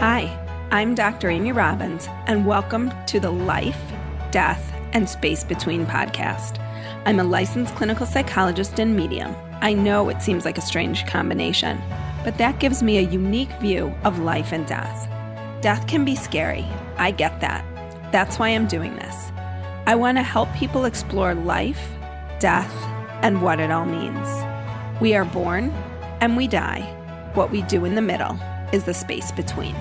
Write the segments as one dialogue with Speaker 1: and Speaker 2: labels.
Speaker 1: Hi, I'm Dr. Amy Robbins, and welcome to the Life, Death, and Space Between podcast. I'm a licensed clinical psychologist and medium. I know it seems like a strange combination, but that gives me a unique view of life and death. Death can be scary. I get that. That's why I'm doing this. I want to help people explore life, death, and what it all means. We are born and we die. What we do in the middle is the space between.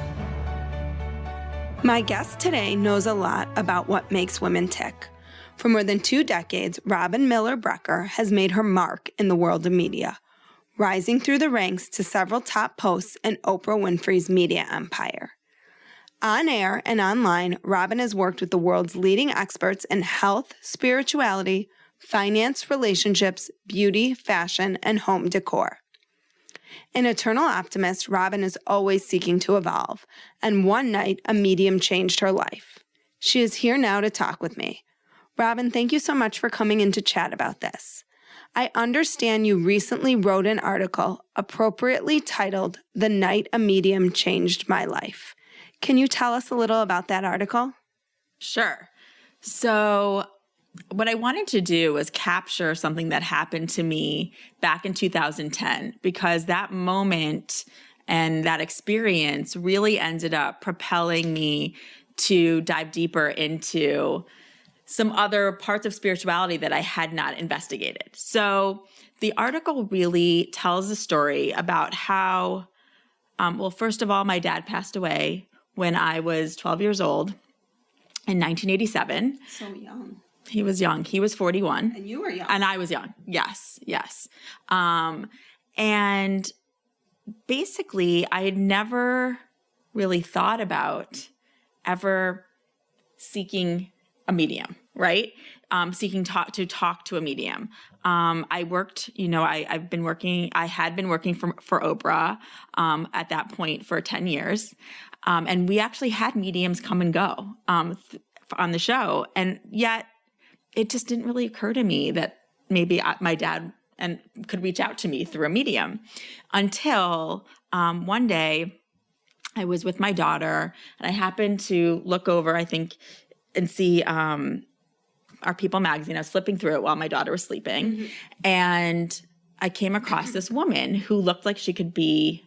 Speaker 1: My guest today knows a lot about what makes women tick. For more than 2 decades, Robyn Miller Brecker has made her mark in the world of media, rising through the ranks to several top posts in Oprah Winfrey's media empire. On air and online, Robyn has worked with the world's leading experts in health, spirituality, finance, relationships, beauty, fashion, and home decor. An eternal optimist, Robyn is always seeking to evolve, and one night a medium changed her life. She is here now to talk with me. Robyn, thank you so much for coming in to chat about this. I understand you recently wrote an article appropriately titled, "The Night a Medium Changed My Life." Can you tell us a little about that article?
Speaker 2: Sure. So what I wanted to do was capture something that happened to me back in 2010, because that moment and that experience really ended up propelling me to dive deeper into some other parts of spirituality that I had not investigated. So the article really tells a story about how, first of all, my dad passed away when I was 12 years old in 1987.
Speaker 1: So young.
Speaker 2: He was young. He was 41.
Speaker 1: And you were young.
Speaker 2: And I was young. Yes. And basically, I had never really thought about ever seeking a medium, right? Seeking to talk to a medium. I worked, I had been working for Oprah at that point for 10 years. And we actually had mediums come and go on the show. And yet it just didn't really occur to me that maybe my dad could reach out to me through a medium until one day I was with my daughter and I happened to look over, I think, and see Our People magazine. I was flipping through it while my daughter was sleeping. Mm-hmm. And I came across this woman who looked like she could be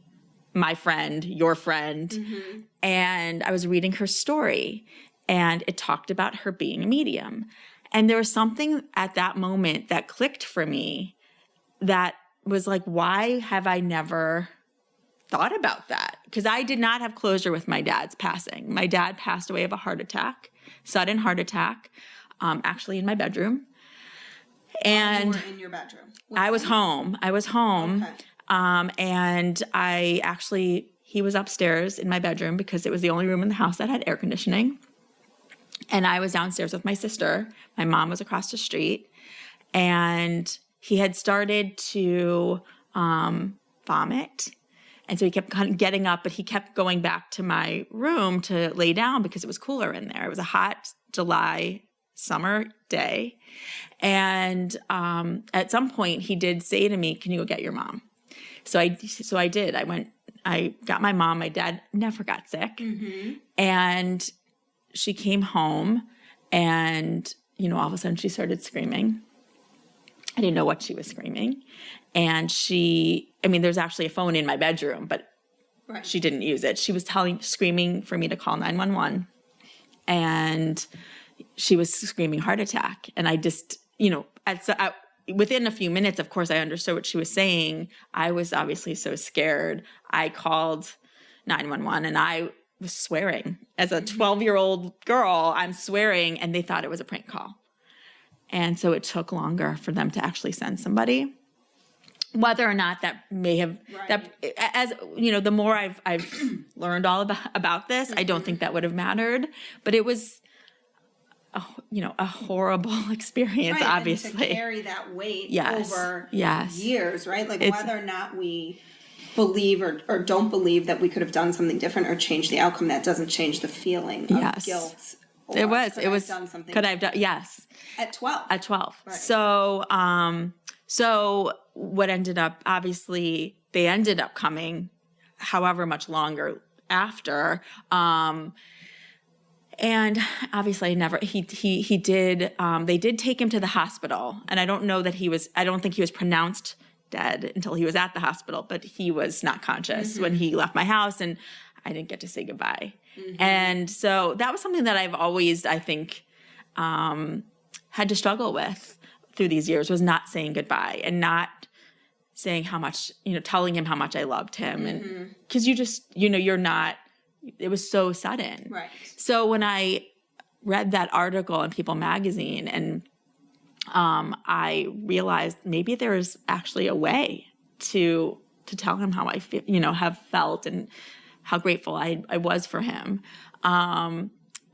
Speaker 2: my friend, your friend. Mm-hmm. And I was reading her story and it talked about her being a medium. And there was something at that moment that clicked for me that was like, why have I never thought about that? Because I did not have closure with my dad's passing. My dad passed away of a heart attack, sudden heart attack, actually in my bedroom. And
Speaker 1: you were in your bedroom?
Speaker 2: I was home. Okay. And he was upstairs in my bedroom because it was the only room in the house that had air conditioning. And I was downstairs with my sister. My mom was across the street. And he had started to vomit. And so he kept kind of getting up, but he kept going back to my room to lay down because it was cooler in there. It was a hot July summer day. And at some point he did say to me, "Can you go get your mom?" So I did. I got my mom. My dad never got sick. Mm-hmm. And she came home and, all of a sudden she started screaming. I didn't know what she was screaming. And there's actually a phone in my bedroom, but right. She didn't use it. She was screaming for me to call 911. And she was screaming heart attack. And I just, within a few minutes, of course, I understood what she was saying. I was obviously so scared. I called 911 and I was swearing. As a 12-year-old girl, I'm swearing, and they thought it was a prank call. And so it took longer for them to actually send somebody. Whether or not that may have, right. The more I've learned all about this, I don't think that would have mattered. But it was, a horrible experience, right, obviously.
Speaker 1: And to carry that weight over years, right? Like whether or not we believe or don't believe that we could have done something different or changed the outcome, that doesn't change the feeling of guilt.
Speaker 2: It was. Could I have done? Yes.
Speaker 1: At 12.
Speaker 2: At 12.
Speaker 1: Right.
Speaker 2: So what ended up, obviously, they ended up coming however much longer after. And obviously he did, they did take him to the hospital, and I don't think he was pronounced dead until he was at the hospital, but he was not conscious when he left my house, and I didn't get to say goodbye. And so that was something that I've always, I think, had to struggle with through these years, was not saying goodbye and not saying how much, telling him how much I loved him. And because you just, you're not, it was so sudden.
Speaker 1: Right.
Speaker 2: So when I read that article in People magazine, and I realized maybe there is actually a way to tell him how I feel, have felt, and how grateful I was for him.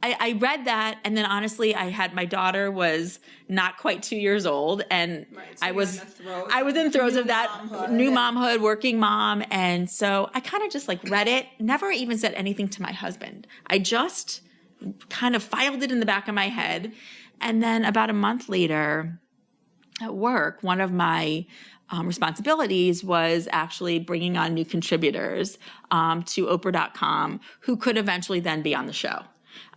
Speaker 2: I read that, and then honestly, my daughter was not quite 2 years old, and
Speaker 1: so
Speaker 2: I was in throes of that new momhood, working mom, and so I kind of just read it, never even said anything to my husband. I just kind of filed it in the back of my head, and then about a month later, at work, one of my responsibilities was actually bringing on new contributors to Oprah.com, who could eventually then be on the show,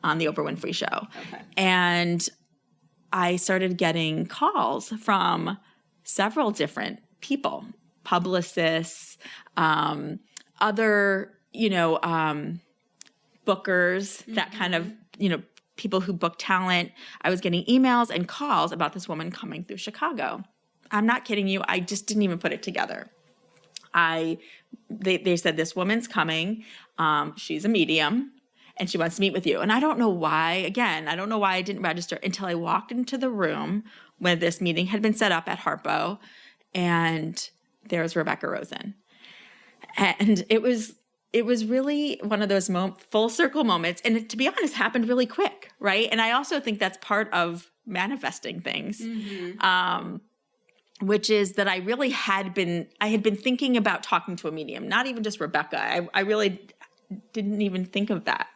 Speaker 2: on the Oprah Winfrey show.
Speaker 1: Okay.
Speaker 2: And I started getting calls from several different people, publicists, other, bookers, that kind of, people who book talent. I was getting emails and calls about this woman coming through Chicago. I'm not kidding you. I just didn't even put it together. They said, this woman's coming. She's a medium, and she wants to meet with you. And I don't know why, I didn't register until I walked into the room when this meeting had been set up at Harpo, and there was Rebecca Rosen. And it was really one of those full circle moments. And it, to be honest, happened really quick, right? And I also think that's part of manifesting things, which is that I had been thinking about talking to a medium, not even just Rebecca. I really didn't even think of that.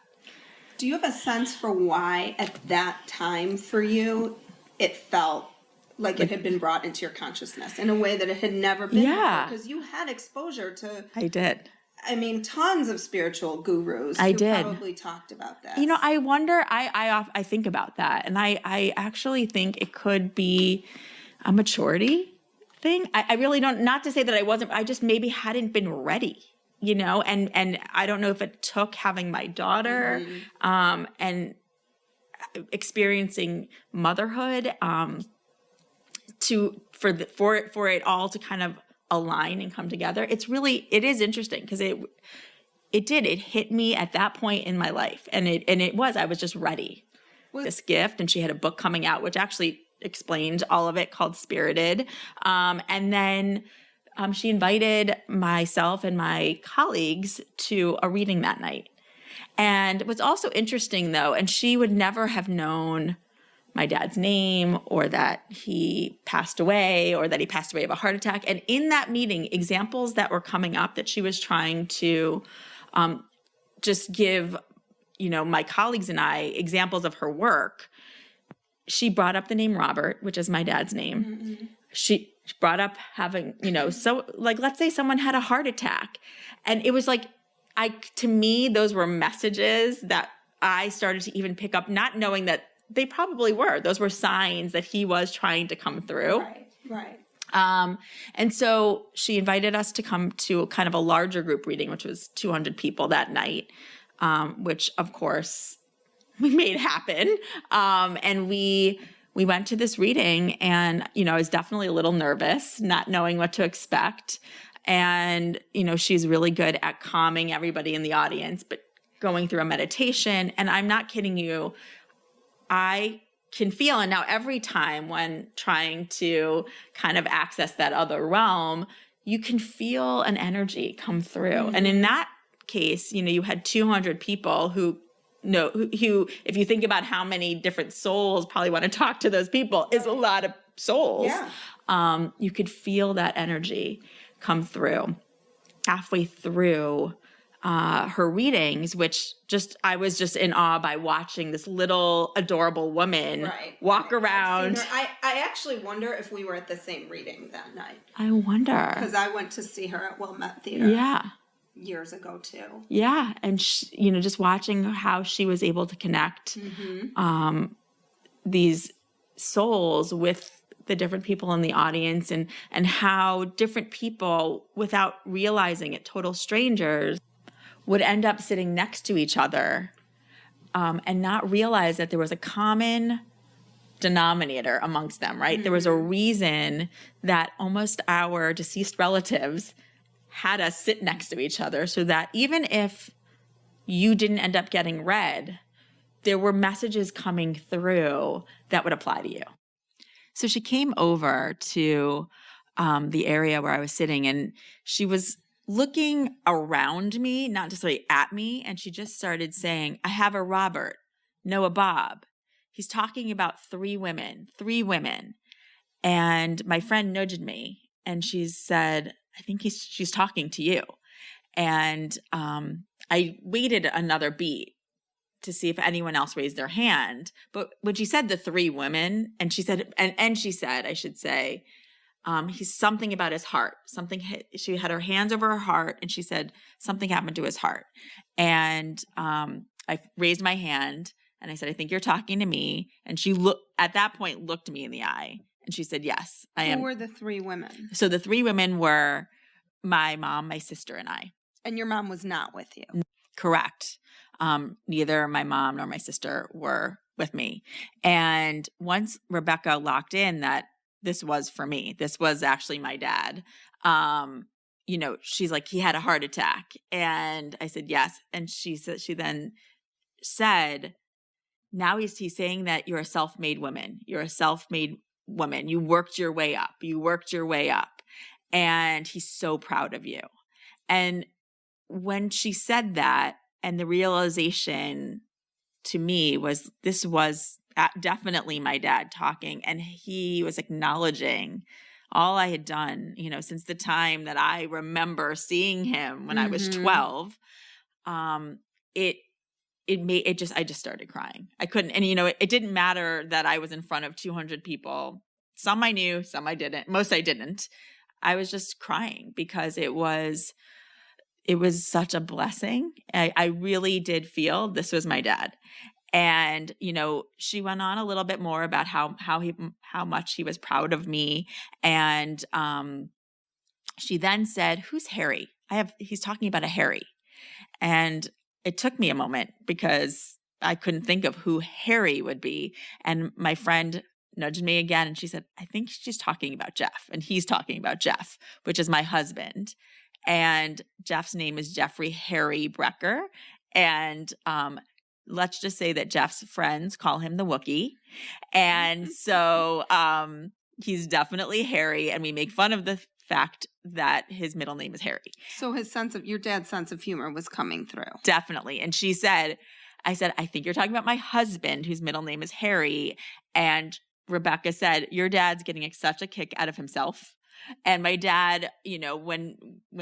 Speaker 1: Do you have a sense for why at that time for you it felt like it had been brought into your consciousness in a way that it had never been before? Because you had exposure to...
Speaker 2: I did.
Speaker 1: I mean, tons of spiritual gurus who probably talked about that.
Speaker 2: I wonder, I think about that, and I actually think it could be a maturity thing. I really don't, not to say that I wasn't, I just maybe hadn't been ready, and I don't know if it took having my daughter, and experiencing motherhood, for it all to kind of align and come together. It is interesting because it hit me at that point in my life, and I was just ready. This gift, and she had a book coming out, which actually explained all of it, called Spirited. And then she invited myself and my colleagues to a reading that night. And what's also interesting, though, and she would never have known my dad's name, or that he passed away, or that he passed away of a heart attack. And in that meeting, examples that were coming up that she was trying to just give, my colleagues and I examples of her work. She brought up the name Robert, which is my dad's name. Mm-hmm. She brought up having, so let's say someone had a heart attack. And it was to me, those were messages that I started to even pick up, not knowing that they probably were. Those were signs that he was trying to come through.
Speaker 1: Right.
Speaker 2: And so she invited us to come to kind of a larger group reading, which was 200 people that night, which of course we made happen. And we went to this reading, and, I was definitely a little nervous, not knowing what to expect. And, she's really good at calming everybody in the audience, but going through a meditation. And I'm not kidding you, I can feel, and now every time when trying to kind of access that other realm, you can feel an energy come through. Mm-hmm. And in that case, you had 200 people who, if you think about how many different souls probably want to talk to those people, is a lot of souls. Yeah. You could feel that energy come through. Halfway through her readings, which I was just in awe by watching this little adorable woman walk around.
Speaker 1: I actually wonder if we were at the same reading that night.
Speaker 2: I wonder.
Speaker 1: Because I went to see her at Wilmette Theater.
Speaker 2: Yeah.
Speaker 1: years ago too.
Speaker 2: Yeah. And, just watching how she was able to connect these souls with the different people in the audience, and how different people, without realizing it, total strangers, would end up sitting next to each other and not realize that there was a common denominator amongst them, right? There was a reason that almost our deceased relatives had us sit next to each other, so that even if you didn't end up getting read, there were messages coming through that would apply to you. So she came over to the area where I was sitting, and she was looking around me, not necessarily at me, and she just started saying, I have a Robert, no a Bob. He's talking about three women. And my friend nudged me, and she said, I think she's talking to you. And I waited another beat to see if anyone else raised their hand. But when she said the three women, and she said, and she said, I should say, he's something about his heart. She had her hands over her heart, and she said something happened to his heart. And I raised my hand, and I said, I think you're talking to me. And she at that point looked me in the eye, and she said, yes, I am.
Speaker 1: Who were the three women?
Speaker 2: So the three women were my mom, my sister, and I.
Speaker 1: And your mom was not with you?
Speaker 2: Correct. Neither my mom nor my sister were with me. And once Rebecca locked in that this was for me, this was actually my dad, she's like, he had a heart attack. And I said, yes. And she then said, now he's saying that you're a self-made woman. You're a self-made woman. You worked your way up. And he's so proud of you. And when she said that, and the realization to me was, this was definitely my dad talking, and he was acknowledging all I had done, since the time that I remember seeing him when I was 12. I just started crying. I couldn't, and it didn't matter that I was in front of 200 people. Some I knew, some I didn't. Most I didn't. I was just crying because it was such a blessing. I really did feel this was my dad. And, she went on a little bit more about how much he was proud of me. And she then said, who's Harry? He's talking about a Harry. And it took me a moment because I couldn't think of who Harry would be. And my friend nudged me again, and she said, I think she's talking about Jeff. And he's talking about Jeff, which is my husband. And Jeff's name is Jeffrey Harry Brecker. And let's just say that Jeff's friends call him the Wookiee. And so he's definitely Harry. And we make fun of the fact that his middle name is Harry.
Speaker 1: So your dad's sense of humor was coming through.
Speaker 2: Definitely. And I said, I think you're talking about my husband, whose middle name is Harry. And Rebecca said, your dad's getting such a kick out of himself. And my dad, when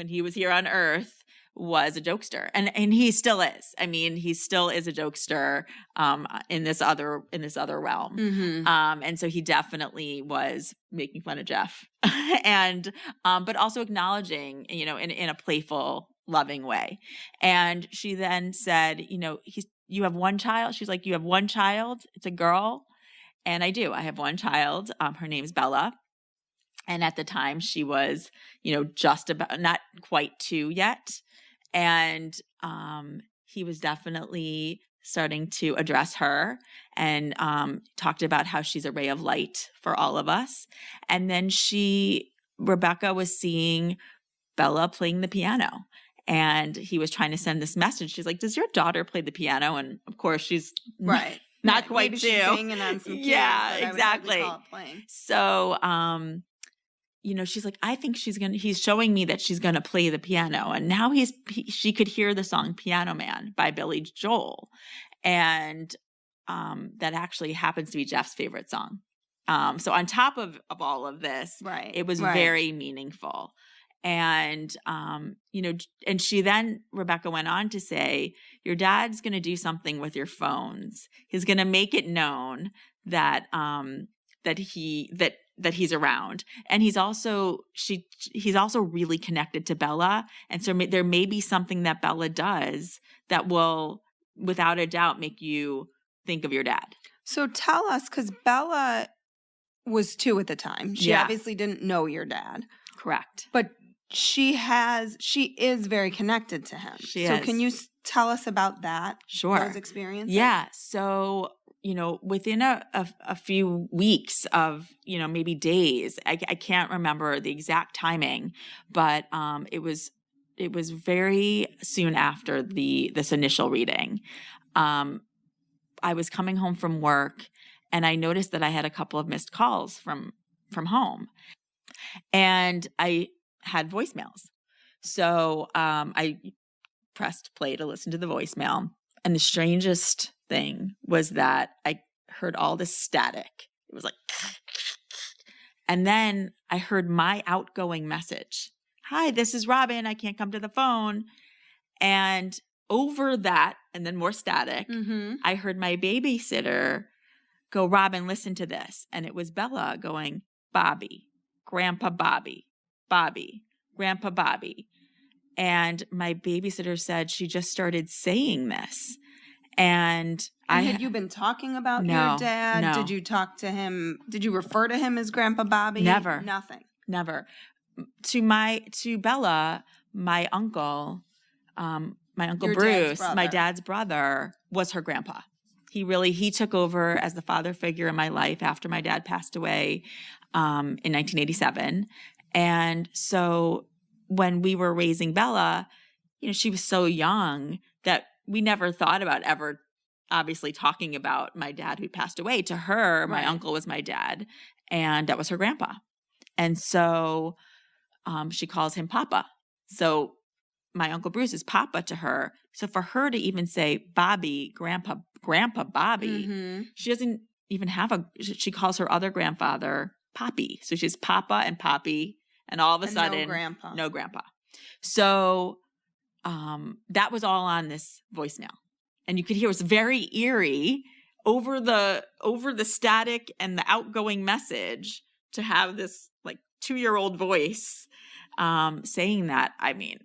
Speaker 2: he was here on Earth, was a jokester, and he still is. I mean, he still is a jokester in this other realm. And so he definitely was making fun of Jeff, and but also acknowledging, in a playful, loving way. And she then said, you have one child. She's like, you have one child. It's a girl, and I do. I have one child. Her name's Bella. And at the time she was, just about, not quite 2 yet. And he was definitely starting to address her and talked about how she's a ray of light for all of us. And then Rebecca was seeing Bella playing the piano. And he was trying to send this message. She's like, does your daughter play the piano? And of course she's
Speaker 1: right.
Speaker 2: not quite
Speaker 1: maybe
Speaker 2: 2.
Speaker 1: She's banging on some keys,
Speaker 2: yeah, exactly. So, she's like, I think he's showing me that she's going to play the piano. And now she could hear the song Piano Man by Billy Joel. And that actually happens to be Jeff's favorite song. So on top of all of this,
Speaker 1: right,
Speaker 2: it was very meaningful. And, and Rebecca went on to say, your dad's going to do something with your phones. He's going to make it known that that he's around. And he's also really connected to Bella. And so there may be something that Bella does that will, without a doubt, make you think of your dad.
Speaker 1: So tell us, because Bella was 2 at the time. She obviously didn't know your dad.
Speaker 2: Correct.
Speaker 1: But she is very connected to him.
Speaker 2: She
Speaker 1: so
Speaker 2: is.
Speaker 1: Can you tell us about that?
Speaker 2: Sure.
Speaker 1: Those experiences?
Speaker 2: Yeah. So, within a few weeks of, maybe days, I can't remember the exact timing, but it was very soon after this initial reading. I was coming home from work and I noticed that I had a couple of missed calls from home, and I had voicemails. So I pressed play to listen to the voicemail. And the strangest thing was that I heard all this static. It was like, and then I heard my outgoing message. Hi, this is Robyn. I can't come to the phone. And over that, and then more static, I heard my babysitter go, Robyn, listen to this. And it was Bella going, Bobby, Grandpa Bobby, Bobby, Grandpa Bobby. And my babysitter said she just started saying this. And
Speaker 1: had you been talking about your dad?
Speaker 2: No.
Speaker 1: Did you talk to him? Did you refer to him as Grandpa Bobby?
Speaker 2: Never.
Speaker 1: Nothing.
Speaker 2: Never. To Bella, my uncle
Speaker 1: Your
Speaker 2: Bruce,
Speaker 1: dad's
Speaker 2: my dad's brother, was her grandpa. He took over as the father figure in my life after my dad passed away in 1987. And so when we were raising Bella, she was so young that we never thought about ever obviously talking about my dad who passed away. To her, my uncle was my dad, and that was her grandpa. And so she calls him Papa. So my Uncle Bruce is Papa to her. So for her to even say Bobby, Grandpa Bobby, she doesn't even have she calls her other grandfather Poppy. So she's Papa and Poppy, and all of a sudden, no grandpa. So that was all on this voicemail. And you could hear it was very eerie over the static and the outgoing message to have this like 2-year-old voice saying that. I mean,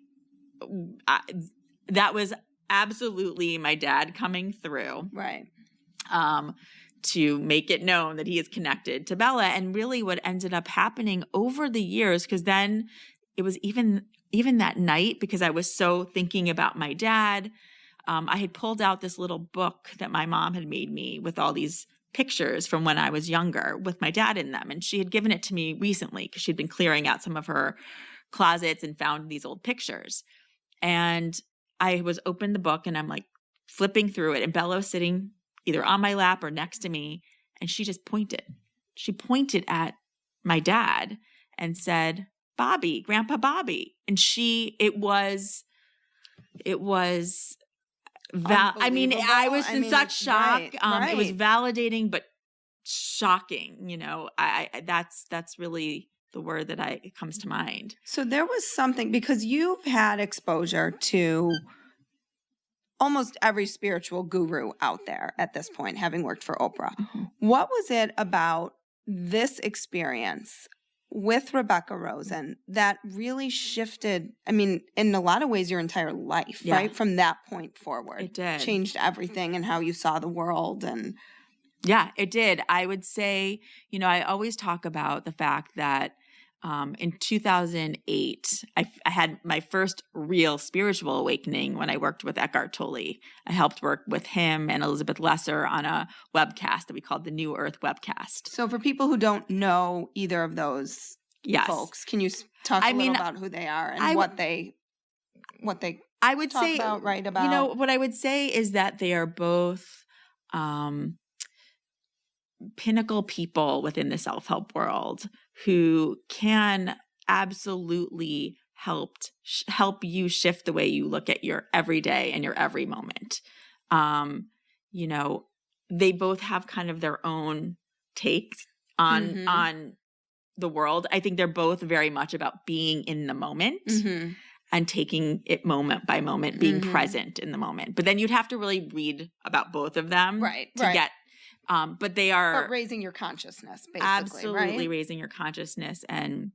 Speaker 2: that was absolutely my dad coming through.
Speaker 1: Right.
Speaker 2: To make it known that he is connected to Bella. And really what ended up happening over the years, because then it was even that night, because I was so thinking about my dad, I had pulled out this little book that my mom had made me with all these pictures from when I was younger with my dad in them. And she had given it to me recently because she'd been clearing out some of her closets and found these old pictures. And I was opened the book and I'm like flipping through it, and Bella was sitting either on my lap or next to me, and she just pointed. She pointed at my dad and said, Bobby, Grandpa Bobby. And it was I was in such shock. It was validating, but shocking. That's really the word that comes to mind.
Speaker 1: So there was something, because you've had exposure to almost every spiritual guru out there at this point, having worked for Oprah.
Speaker 2: Mm-hmm.
Speaker 1: What was it about this experience with Rebecca Rosen that really shifted, in a lot of ways, your entire life, right? From that point forward.
Speaker 2: It did. Changed
Speaker 1: everything and how you saw the world. And
Speaker 2: yeah, it did. I would say, I always talk about the fact that in 2008, I had my first real spiritual awakening when I worked with Eckhart Tolle. I helped work with him and Elizabeth Lesser on a webcast that we called the New Earth webcast.
Speaker 1: So for people who don't know either of those folks, can you talk a little about who they are and what they
Speaker 2: I would
Speaker 1: talk
Speaker 2: say,
Speaker 1: about, write about?
Speaker 2: What I would say is that they are both pinnacle people within the self-help world who can absolutely help you shift the way you look at your every day and your every moment. They both have kind of their own take on the world. I think they're both very much about being in the moment and taking it moment by moment, being present in the moment. But then you'd have to really read about both of them to get But they are
Speaker 1: But raising your consciousness, basically,
Speaker 2: absolutely
Speaker 1: right?
Speaker 2: raising your consciousness. And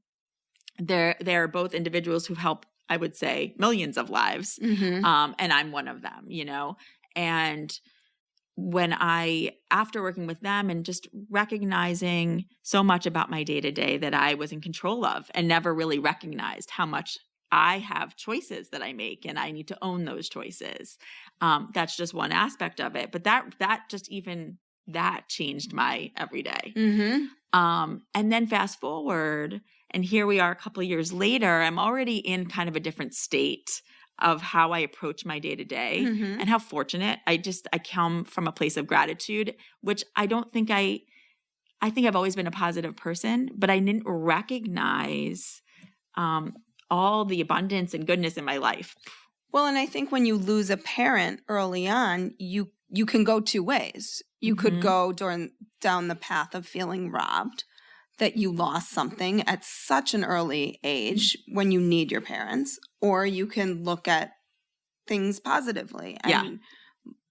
Speaker 2: they're both individuals who help, I would say, millions of lives.
Speaker 1: Mm-hmm.
Speaker 2: And I'm one of them, and after working with them and just recognizing so much about my day-to-day that I was in control of and never really recognized how much I have choices that I make and I need to own those choices. That's just one aspect of it. But that changed my everyday.
Speaker 1: Mm-hmm.
Speaker 2: And then fast forward, and here we are a couple of years later, I'm already in kind of a different state of how I approach my day-to-day
Speaker 1: Mm-hmm.
Speaker 2: and how fortunate I come from a place of gratitude, which I think I've always been a positive person, but I didn't recognize all the abundance and goodness in my life.
Speaker 1: Well, and I think when you lose a parent early on, you can go two ways. You could go down the path of feeling robbed, that you lost something at such an early age when you need your parents, or you can look at things positively and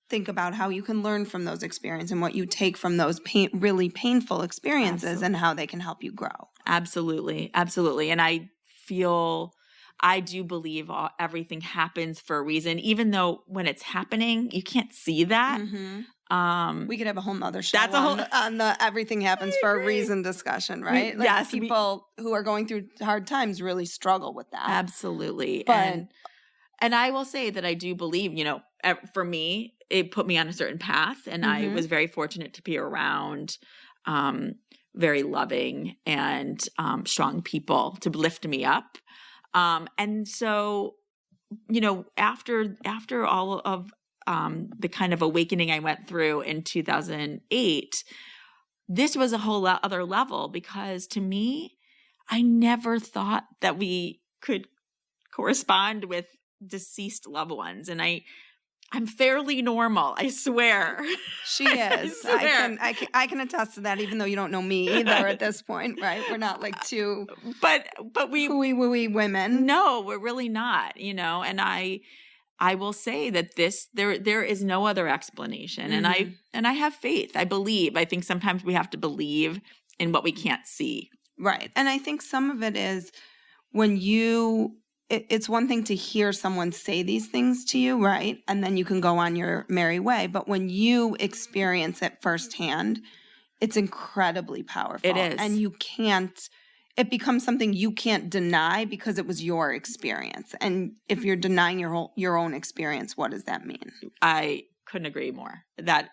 Speaker 1: think about how you can learn from those experiences and what you take from those really painful experiences and how they can help you grow.
Speaker 2: Absolutely. Absolutely. And I do believe everything happens for a reason, even though when it's happening, you can't see that.
Speaker 1: Mm-hmm. We could have a whole nother show on the everything happens for a reason discussion, right?
Speaker 2: Yes.
Speaker 1: People who are going through hard times really struggle with that.
Speaker 2: Absolutely.
Speaker 1: But
Speaker 2: and I will say that I do believe, for me, it put me on a certain path, and I was very fortunate to be around very loving and strong people to lift me up. And so, after all of the kind of awakening I went through in 2008, this was a whole other level, because to me, I never thought that we could correspond with deceased loved ones. And I'm fairly normal, I swear.
Speaker 1: She is. I can attest to that, even though you don't know me either at this point, right? We're not like two
Speaker 2: but we
Speaker 1: hooey women.
Speaker 2: No, we're really not, and I will say that there is no other explanation. And I have faith. I believe. I think sometimes we have to believe in what we can't see.
Speaker 1: Right. And I think some of it is when it's one thing to hear someone say these things to you, right? And then you can go on your merry way. But when you experience it firsthand, it's incredibly powerful.
Speaker 2: It is.
Speaker 1: And it becomes something you can't deny because it was your experience. And if you're denying your own experience, what does that mean?
Speaker 2: I couldn't agree more. That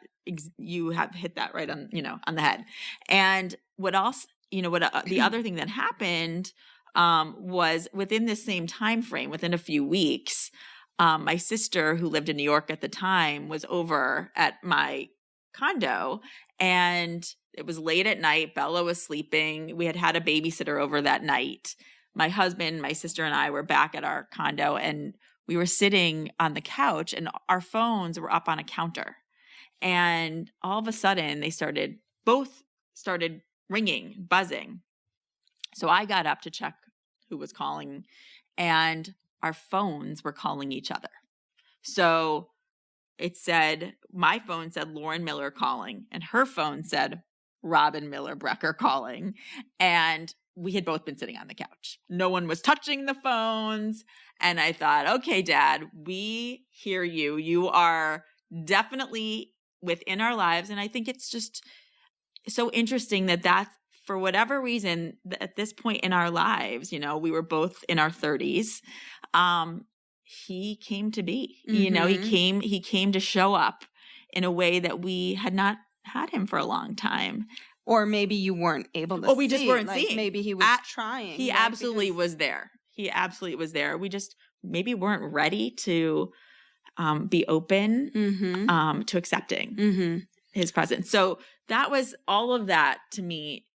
Speaker 2: you have hit that right on, on the head. And what else, the other thing that happened was within the same time frame, within a few weeks, my sister, who lived in New York at the time, was over at my condo, and it was late at night. Bella was sleeping. We had a babysitter over that night. My husband, my sister, and I were back at our condo, and we were sitting on the couch, and our phones were up on a counter. And all of a sudden, both started ringing, buzzing. So I got up to check who was calling, and our phones were calling each other. So my phone said Robyn Miller calling, and her phone said Robyn Miller Brecker calling. And we had both been sitting on the couch. No one was touching the phones. And I thought, okay, Dad, we hear you. You are definitely within our lives. And I think it's just so interesting that for whatever reason, at this point in our lives, we were both in our 30s. He came to be, he came to show up in a way that we had not had him for a long time.
Speaker 1: Or maybe you weren't able to see.
Speaker 2: We just weren't seeing.
Speaker 1: Maybe he was trying.
Speaker 2: He absolutely was there. He absolutely was there. We just maybe weren't ready to be open to accepting his presence. So that was all of that to me.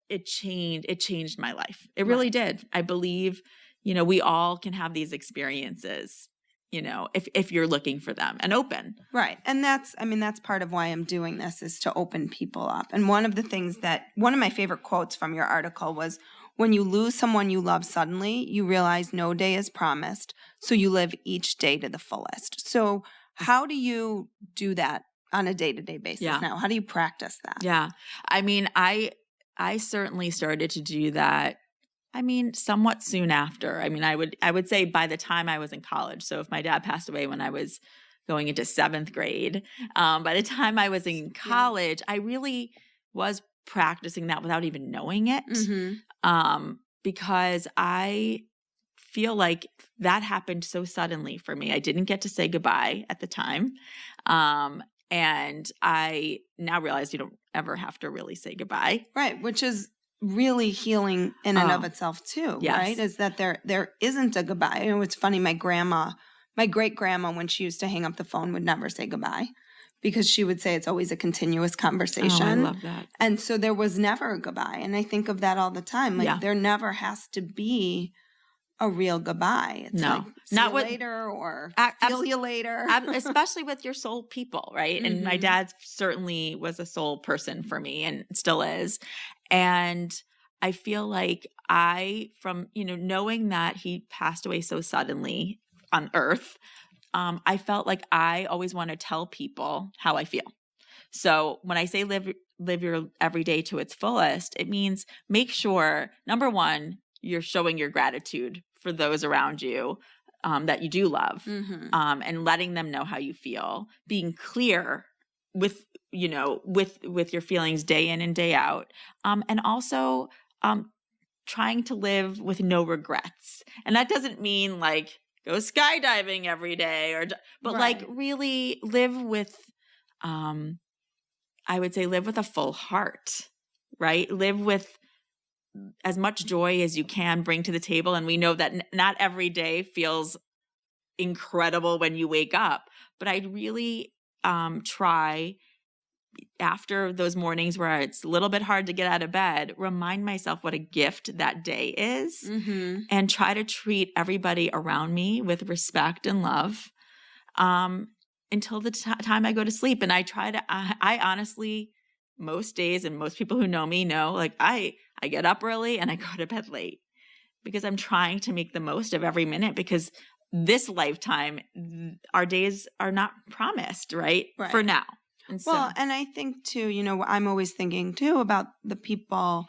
Speaker 2: It changed my life. It really did. I believe, we all can have these experiences, if you're looking for them and open.
Speaker 1: Right. And that's part of why I'm doing this, is to open people up. And one of my favorite quotes from your article was, when you lose someone you love suddenly, you realize no day is promised. So you live each day to the fullest. So how do you do that? on a day-to-day basis now? How do you practice that?
Speaker 2: Yeah. I mean, I certainly started to do that. I mean, somewhat soon after. I mean, I would say by the time I was in college. So if my dad passed away when I was going into 7th grade, by the time I was in college, I really was practicing that without even knowing it. Because I feel like that happened so suddenly for me. I didn't get to say goodbye at the time. And I now realize you don't ever have to really say goodbye.
Speaker 1: Right, which is really healing in and of itself too, right? Is that there isn't a goodbye. You know, it's funny, my great-grandma, when she used to hang up the phone, would never say goodbye because she would say it's always a continuous conversation.
Speaker 2: Oh, I love that.
Speaker 1: And so there was never a goodbye. And I think of that all the time. Like there never has to be a real goodbye. It's like, see you later or feel you later.
Speaker 2: Especially with your soul people, right? And my dad certainly was a soul person for me and still is. And I feel like from knowing that he passed away so suddenly on earth, I felt like I always want to tell people how I feel. So when I say live your every day to its fullest, it means make sure, number one, you're showing your gratitude for those around you that you do love, and letting them know how you feel, being clear with your feelings day in and day out, and also trying to live with no regrets. And that doesn't mean like go skydiving every day, but like really live with, I would say, live with a full heart, right? Live with as much joy as you can bring to the table. And we know that not every day feels incredible when you wake up, but I really try after those mornings where it's a little bit hard to get out of bed, remind myself what a gift that day is, and try to treat everybody around me with respect and love until the time I go to sleep. And I honestly, most days, and most people who know me know, like I get up early and I go to bed late because I'm trying to make the most of every minute, because this lifetime, our days are not promised, right? For now. And
Speaker 1: and I think too, I'm always thinking too about the people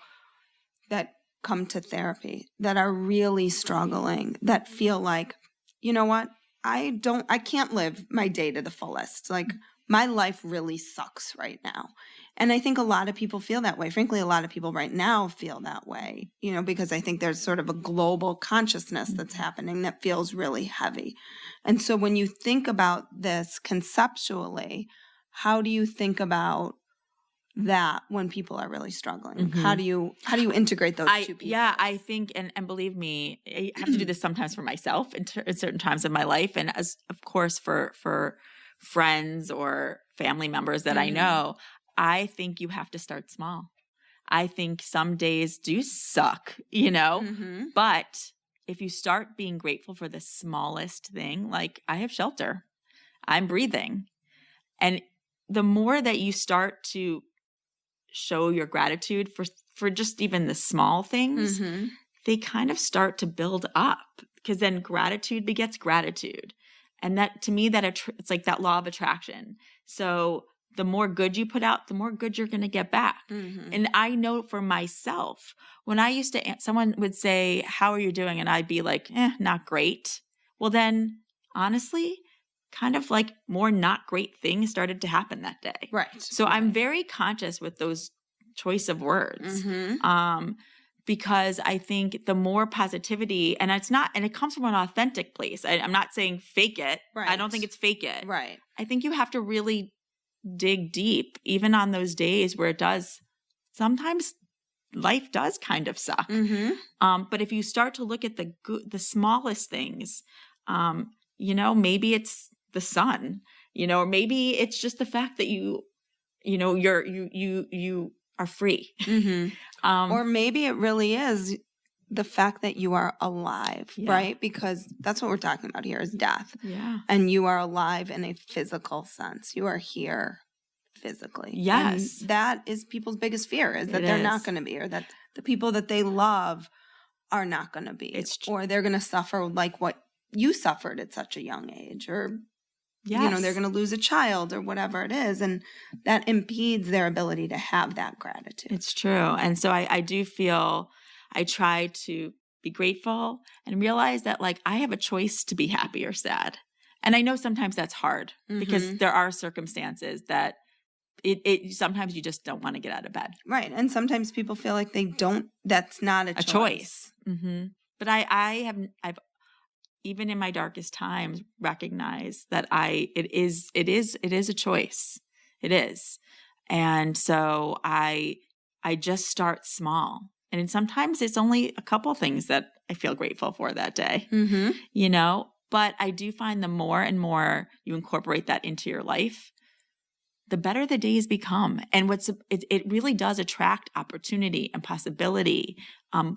Speaker 1: that come to therapy that are really struggling, that feel like, you know what, I can't live my day to the fullest. Like my life really sucks right now. And I think a lot of people feel that way. Frankly, a lot of people right now feel that way, because I think there's sort of a global consciousness that's happening that feels really heavy. And so when you think about this conceptually, how do you think about that when people are really struggling? How do you integrate those two pieces?
Speaker 2: Yeah, I think, and believe me, I have to do this sometimes for myself in certain times of my life, and as of course for friends or family members that I know. I think you have to start small. I think some days do suck, but if you start being grateful for the smallest thing, like I have shelter, I'm breathing, and the more that you start to show your gratitude for just even the small things, they kind of start to build up, because then gratitude begets gratitude. And that, to me, it's like that law of attraction. So the more good you put out, the more good you're going to get back. And I know for myself, when I used to, someone would say, "How are you doing?" And I'd be like, not great. Well, then honestly, kind of like more not great things started to happen that day.
Speaker 1: Right.
Speaker 2: So I'm very conscious with those choice of words. Because I think the more positivity, and it comes from an authentic place. I'm not saying fake it.
Speaker 1: Right.
Speaker 2: I don't think it's fake it.
Speaker 1: Right.
Speaker 2: I think you have to really dig deep, even on those days where sometimes life does kind of suck. But if you start to look at the smallest things, maybe it's the sun, or maybe it's just the fact that you are free.
Speaker 1: Or maybe it really is the fact that you are alive, right? Because that's what we're talking about here is death.
Speaker 2: Yeah.
Speaker 1: And you are alive in a physical sense. You are here physically.
Speaker 2: Yes.
Speaker 1: And that is people's biggest fear, is that they're not going to be, or that the people that they love are not going to be, or they're going to suffer like what you suffered at such a young age, or Yes. They're going to lose a child or whatever it is. And that impedes their ability to have that gratitude.
Speaker 2: It's true. And so I do feel I try to be grateful and realize that like I have a choice to be happy or sad. And I know sometimes that's hard because there are circumstances that it sometimes you just don't want to get out of bed.
Speaker 1: Right. And sometimes people feel like that's not a choice.
Speaker 2: Mm-hmm. But I've even in my darkest times recognized that it is a choice. It is. And so I just start small. And sometimes it's only a couple things that I feel grateful for that day, but I do find the more and more you incorporate that into your life, the better the days become. And it really does attract opportunity and possibility,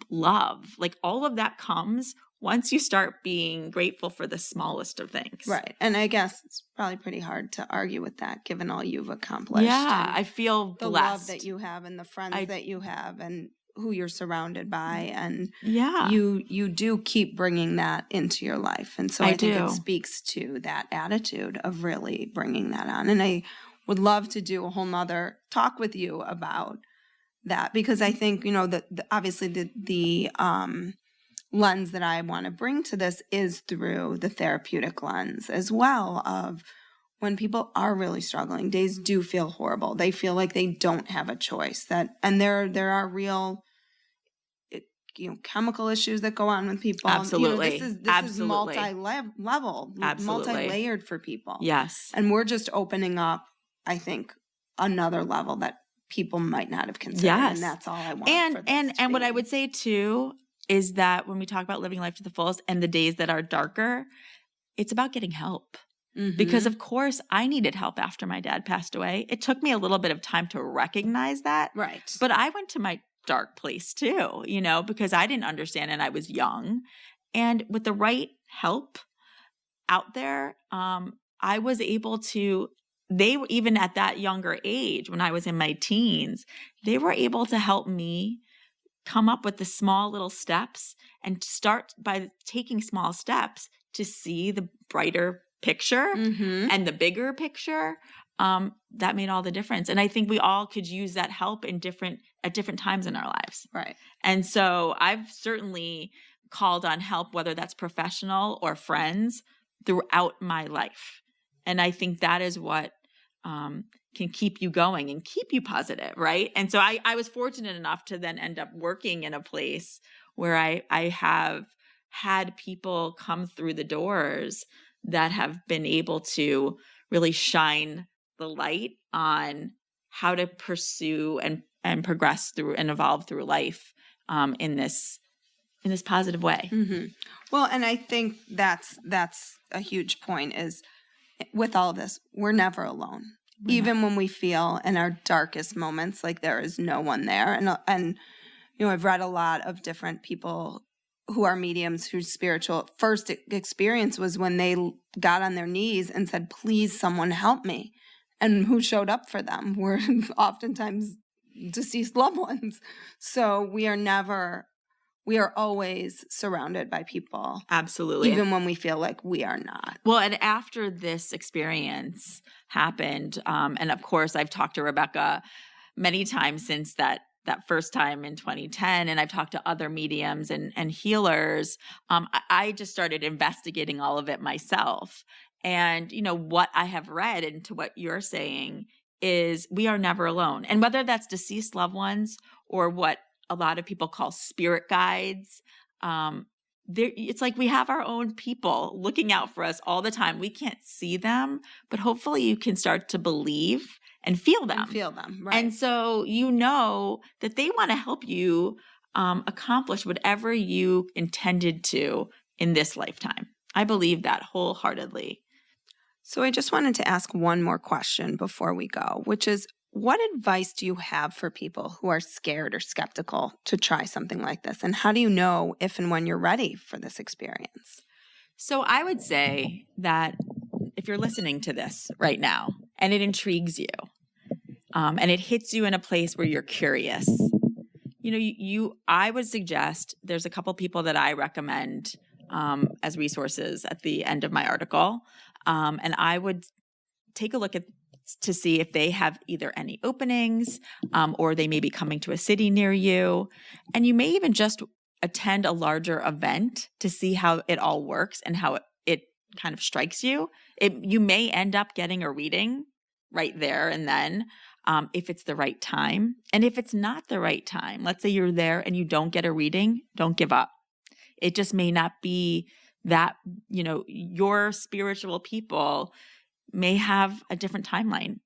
Speaker 2: love, like all of that comes once you start being grateful for the smallest of things.
Speaker 1: Right. And I guess it's probably pretty hard to argue with that given all you've accomplished.
Speaker 2: Yeah, I feel
Speaker 1: the
Speaker 2: blessed.
Speaker 1: Love that you have and the friends that you have and who you're surrounded by. And
Speaker 2: yeah,
Speaker 1: you do keep bringing that into your life. And so I think it speaks to that attitude of really bringing that on. And I would love to do a whole nother talk with you about that because I think, obviously the lens that I want to bring to this is through the therapeutic lens as well of when people are really struggling, days do feel horrible. They feel like they don't have a choice and there are real, chemical issues that go on with people.
Speaker 2: Absolutely.
Speaker 1: This is multi-level, multi-layered for people.
Speaker 2: Yes.
Speaker 1: And we're just opening up, I think, another level that people might not have considered.
Speaker 2: Yes.
Speaker 1: And that's all I want.
Speaker 2: And what I would say too is that when we talk about living life to the fullest and the days that are darker, it's about getting help. Mm-hmm. Because of course I needed help after my dad passed away. It took me a little bit of time to recognize that.
Speaker 1: Right.
Speaker 2: But I went to my dark place too, because I didn't understand and I was young. And with the right help out there, I was able to, they were even at that younger age when I was in my teens, they were able to help me come up with the small little steps and start by taking small steps to see the brighter picture and the bigger picture. That made all the difference. And I think we all could use that help at different times in our lives.
Speaker 1: Right.
Speaker 2: And so I've certainly called on help, whether that's professional or friends, throughout my life. And I think that is what can keep you going and keep you positive, right? And so I was fortunate enough to then end up working in a place where I have had people come through the doors that have been able to really shine the light on how to pursue and progress through and evolve through life in this positive way.
Speaker 1: Mm-hmm. Well, and I think that's a huge point is with all of this, we're never alone. Even when we feel in our darkest moments like there is no one there. And I've read a lot of different people who are mediums whose spiritual first experience was when they got on their knees and said, please, someone help me. And who showed up for them were oftentimes deceased loved ones. So we are always surrounded by people.
Speaker 2: Absolutely.
Speaker 1: Even when we feel like we are not.
Speaker 2: Well, and after this experience happened, and of course I've talked to Rebecca many times since that first time in 2010, and I've talked to other mediums and healers, I just started investigating all of it myself. And, what I have read and to what you're saying is we are never alone. And whether that's deceased loved ones or what a lot of people call spirit guides, it's like we have our own people looking out for us all the time. We can't see them, but hopefully you can start to believe and feel them.
Speaker 1: Right.
Speaker 2: And so that they want to help you accomplish whatever you intended to in this lifetime. I believe that wholeheartedly.
Speaker 1: So I just wanted to ask one more question before we go, which is, what advice do you have for people who are scared or skeptical to try something like this? And how do you know if and when you're ready for this experience?
Speaker 2: So I wowould say that if you're listening to this right now and it intrigues you and it hits you in a place where you're curious, I would suggest there's a couple people that I recommend as resources at the end of my article. And I would take a look to see if they have either any openings or they may be coming to a city near you. And you may even just attend a larger event to see how it all works and how it kind of strikes you. You may end up getting a reading right there and then if it's the right time. And if it's not the right time, let's say you're there and you don't get a reading, don't give up. It just may not be that, your spiritual people may have a different timeline,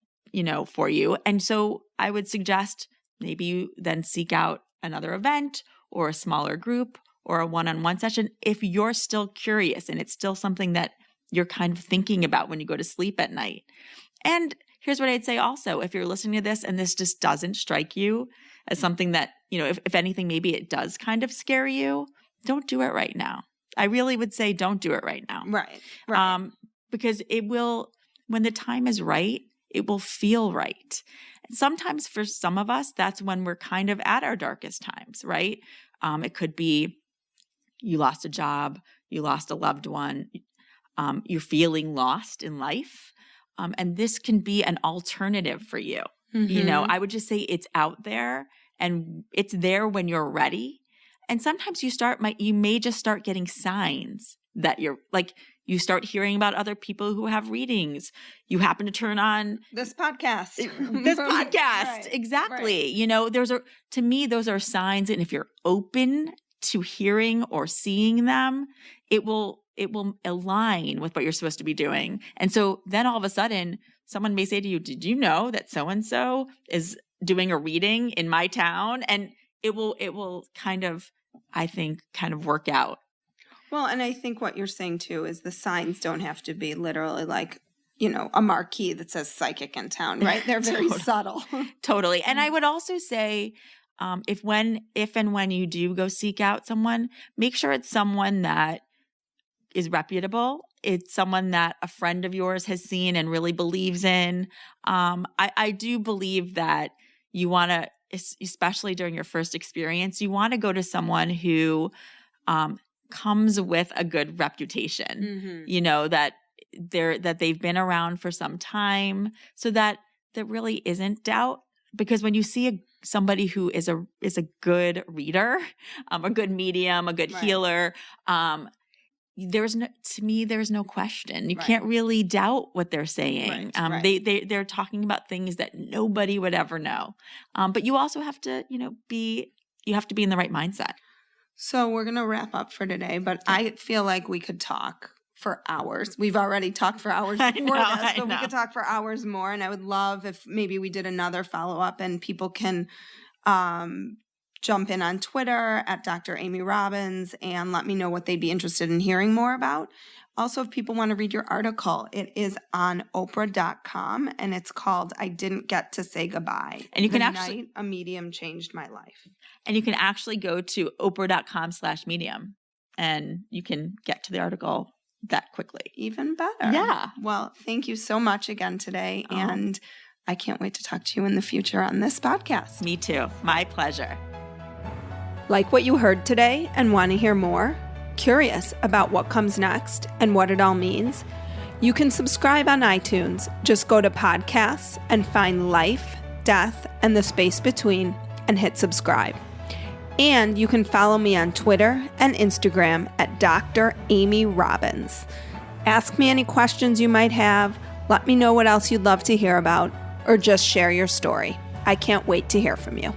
Speaker 2: for you. And so I would suggest maybe you then seek out another event or a smaller group or a one-on-one session if you're still curious and it's still something that you're kind of thinking about when you go to sleep at night. And here's what I'd say also, if you're listening to this and this just doesn't strike you as something that, if anything, maybe it does kind of scare you, don't do it right now. I really would say don't do it right now.
Speaker 1: Right.
Speaker 2: Because it will, when the time is right, it will feel right. And sometimes for some of us, that's when we're kind of at our darkest times, right? It could be you lost a job, you lost a loved one, you're feeling lost in life. And this can be an alternative for you.
Speaker 1: Mm-hmm.
Speaker 2: I would just say it's out there and it's there when you're ready. And sometimes you may just start getting signs that you start hearing about other people who have readings. You happen to turn on
Speaker 1: this podcast.
Speaker 2: Right, exactly. Right. To me, those are signs. And if you're open to hearing or seeing them, it will align with what you're supposed to be doing. And so then all of a sudden, someone may say to you, did you know that so-and-so is doing a reading in my town? And it will kind of work out.
Speaker 1: Well, and I think what you're saying too is the signs don't have to be literally like, a marquee that says psychic in town, right? They're very subtle.
Speaker 2: Totally. And I would also say, if and when you do go seek out someone, make sure it's someone that is reputable. It's someone that a friend of yours has seen and really believes in. I do believe that you want to, especially during your first experience, you want to go to someone who comes with a good reputation, that they've been around for some time, so that there really isn't doubt. Because when you see somebody who is a good reader, a good medium, a good healer, there's no question. You can't really doubt what they're saying. They're talking about things that nobody would ever know. But you also have to, be in the right mindset.
Speaker 1: So we're going to wrap up for today, but I feel like we could talk for hours. We've already talked for hours before this, but we could talk for hours more. And I would love if maybe we did another follow-up and people can jump in on Twitter at Dr. Amy Robbins and let me know what they'd be interested in hearing more about. Also, if people want to read your article, it is on Oprah.com and it's called I Didn't Get to Say Goodbye.
Speaker 2: And you can
Speaker 1: Night a Medium Changed My Life.
Speaker 2: And you can actually go to Oprah.com/medium and you can get to the article that quickly.
Speaker 1: Even better.
Speaker 2: Yeah.
Speaker 1: Well, thank you so much again today. And I can't wait to talk to you in the future on this podcast.
Speaker 2: Me too. My pleasure.
Speaker 1: Like what you heard today and want to hear more? Curious about what comes next and what it all means? You can subscribe on iTunes. Just go to podcasts and find Life, Death, and the Space Between and hit subscribe. And you can follow me on Twitter and Instagram at Dr. Amy Robbins. Ask me any questions you might have, let me know what else you'd love to hear about, or just share your story. I can't wait to hear from you.